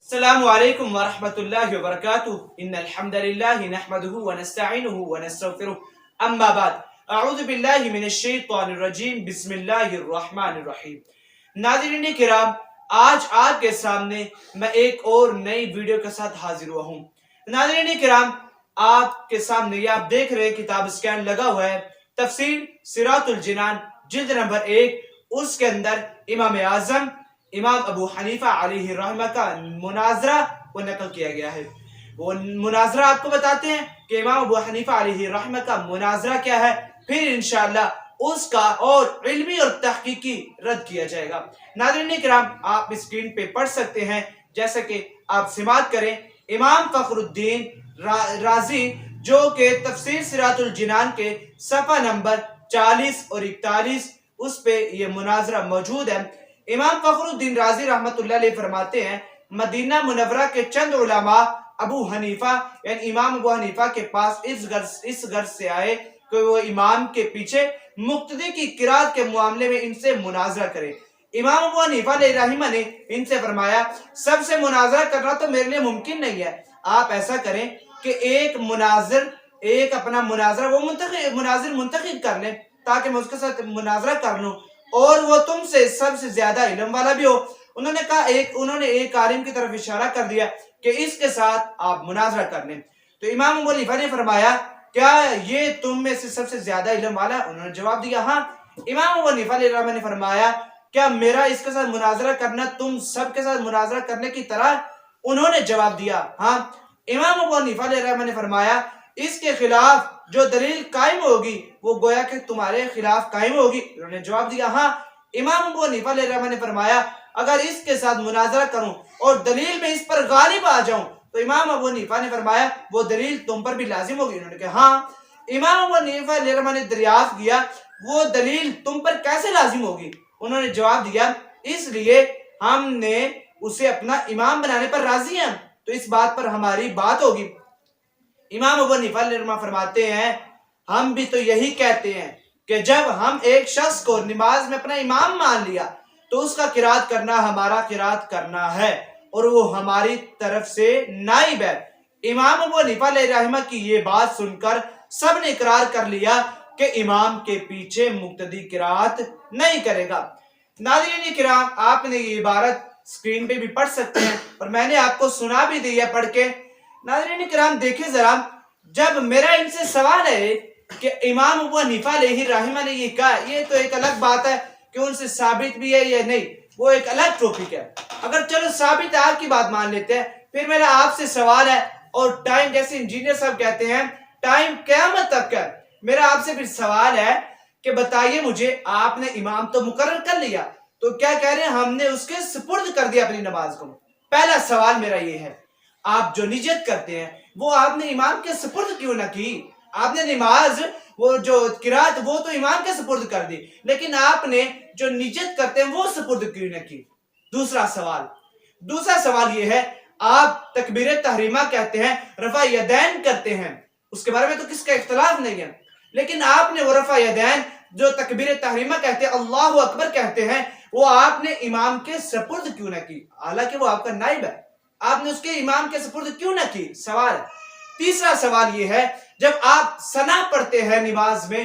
السلام علیکم ورحمۃ اللہ وبرکاتہ ان الحمد للہ نحمده ونستعینه ونستغفره اما بعد اعوذ باللہ من الشیطان الرجیم بسم اللہ الرحمن الرحیم۔ ناظرین کرام، آج آپ کے سامنے میں ایک اور نئی ویڈیو کے ساتھ حاضر ہوا ہوں۔ ناظرین کرام، آپ کے سامنے یہ آپ دیکھ رہے کتاب اسکین لگا ہوا ہے، تفسیر صراط الجنان جلد نمبر 1۔ اس کے اندر امام اعظم امام ابو حنیفہ علیہ الرحمہ کا مناظرہ کو نقل کیا گیا ہے۔ وہ مناظرہ آپ کو بتاتے ہیں کہ امام ابو حنیفہ علیہ الرحمہ کا مناظرہ کیا ہے، پھر انشاءاللہ اس کا اور علمی اور تحقیقی رد کیا جائے گا۔ ناظرین کرام، آپ اسکرین پہ پڑھ سکتے ہیں، جیسا کہ آپ سماعت کریں۔ امام فخر الدین رازی جو کہ تفسیر صراط الجنان کے صفحہ نمبر 40 اور 41 اس پہ یہ مناظرہ موجود ہے۔ امام فخر الدین رازی رحمت اللہ علیہ فرماتے ہیں، مدینہ منورہ کے چند علماء ابو حنیفہ یعنی امام ابو حنیفہ کے پاس اس غرض سے آئے کہ وہ امام کے پیچھے مقتدی کی قرات کے معاملے میں ان سے مناظرہ کرے۔ امام ابو حنیفہ علیہ رحمہ نے ان سے فرمایا، سب سے مناظرہ کرنا تو میرے لیے ممکن نہیں ہے، آپ ایسا کریں کہ ایک اپنا مناظرہ وہ مناظر منتخب کر لیں تاکہ میں اس کے ساتھ مناظرہ کر لوں اور وہ تم سے سب سے زیادہ علم والا بھی ہو۔ انہوں نے ایک عالم کی طرف اشارہ کر دیا کہ اس کے ساتھ آپ مناظرہ کر لیں۔ تو امام ابو حنیفہ نے فرمایا، کیا یہ تم میں سے سب سے زیادہ علم والا؟ انہوں نے جواب دیا، ہاں۔ امام ابو حنیفہ علیہ الرحمہ نے فرمایا، کیا میرا اس کے ساتھ مناظرہ کرنا تم سب کے ساتھ مناظرہ کرنے کی طرح؟ انہوں نے جواب دیا، ہاں۔ امام ابو حنیفہ علیہ الرحمہ نے فرمایا، اس کے خلاف جو دلیل قائم ہوگی وہ گویا کہ تمہارے خلاف قائم ہوگی۔ انہوں نے جواب دیا، ہاں۔ امام ابو حنیفہ علیہ الرحمہ نے فرمایا، اگر اس کے ساتھ مناظرہ کروں اور دلیل میں اس پر غالب آ جاؤں تو امام ابو حنیفہ نے فرمایا وہ دلیل تم پر بھی لازم ہوگی۔ انہوں نے کہا، ہاں۔ امام ابو حنیفہ علیہ الرحمہ نے دریافت کیا، وہ دلیل تم پر کیسے لازم ہوگی؟ انہوں نے جواب دیا، اس لیے ہم نے اسے اپنا امام بنانے پر راضی ہیں تو اس بات پر ہماری بات ہوگی۔ امام ابو حنیفہ علیہ الرحمہ فرماتے ہیں، ہم بھی تو یہی کہتے ہیں کہ جب ہم ایک شخص کو نماز میں اپنا امام مان لیا تو اس کا قرات کرنا ہمارا قرات کرنا ہے اور وہ ہماری طرف سے نائب ہے۔ امام ابو حنیفہ علیہ الرحمہ کی یہ بات سن کر سب نے اقرار کر لیا کہ امام کے پیچھے مقتدی قرات نہیں کرے گا۔ ناظرین کرام، آپ نے یہ عبارت اسکرین پہ بھی پڑھ سکتے ہیں اور میں نے آپ کو سنا بھی دی ہے پڑھ کے۔ ناظرین کرام دیکھیں ذرا، جب میرا ان سے سوال ہے کہ امام ابو حنیفہ علیہ الرحمہ نے یہ کہا، یہ تو ایک الگ بات ہے کہ ان سے ثابت بھی ہے یا نہیں، وہ ایک الگ ٹاپک ہے۔ اگر چلو ثابت ہے، آپ کی بات مان لیتے ہیں، پھر میرا آپ سے سوال ہے، اور ٹائم جیسے انجینئر صاحب کہتے ہیں ٹائم قیامت تک ہے، میرا آپ سے پھر سوال ہے کہ بتائیے مجھے، آپ نے امام تو مقرر کر لیا تو کیا کہہ رہے ہیں ہم نے اس کے سپرد کر دیا اپنی نماز کو؟ پہلا سوال میرا یہ ہے، آپ جو نیت کرتے ہیں وہ آپ نے امام کے سپرد کیوں نہ کی؟ آپ نے نماز وہ جو قرات وہ تو امام کے سپرد کر دی، لیکن آپ نے جو نیت کرتے ہیں وہ سپرد کیوں نہ کی؟ دوسرا سوال یہ ہے، آپ تکبیر تحریمہ کہتے ہیں، رفع یدین کرتے ہیں، اس کے بارے میں تو کس کا اختلاف نہیں ہے، لیکن آپ نے وہ رفع یدین جو تکبیر تحریمہ کہتے ہیں، اللہ اکبر کہتے ہیں، وہ آپ نے امام کے سپرد کیوں نہ کی؟ حالانکہ وہ آپ کا نائب ہے، آپ نے اس کے امام کے سپرد کیوں نہ کی؟ سوال ہے۔ تیسرا سوال یہ ہے، جب آپ ثنا پڑھتے ہیں نماز میں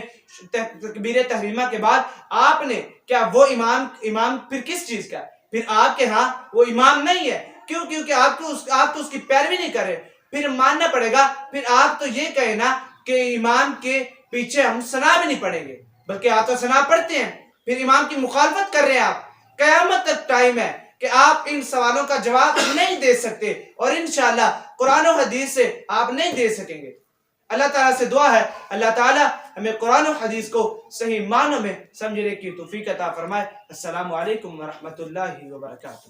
تکبیر تحریمہ کے بعد، آپ نے کیا وہ امام پھر کس چیز کا؟ پھر آپ کے ہاں وہ امام نہیں ہے، کیوں؟ کیونکہ آپ تو اس کی پیروی نہیں کر رہے، پھر ماننا پڑے گا، پھر آپ تو یہ کہیں نا کہ امام کے پیچھے ہم ثنا بھی نہیں پڑھیں گے، بلکہ آپ تو ثنا پڑھتے ہیں، پھر امام کی مخالفت کر رہے ہیں آپ۔ قیامت تک ٹائم ہے کہ آپ ان سوالوں کا جواب نہیں دے سکتے اور انشاءاللہ قرآن و حدیث سے آپ نہیں دے سکیں گے۔ اللہ تعالیٰ سے دعا ہے اللہ تعالیٰ ہمیں قرآن و حدیث کو صحیح معنوں میں سمجھنے کی توفیق عطا فرمائے۔ السلام علیکم ورحمۃ اللہ وبرکاتہ۔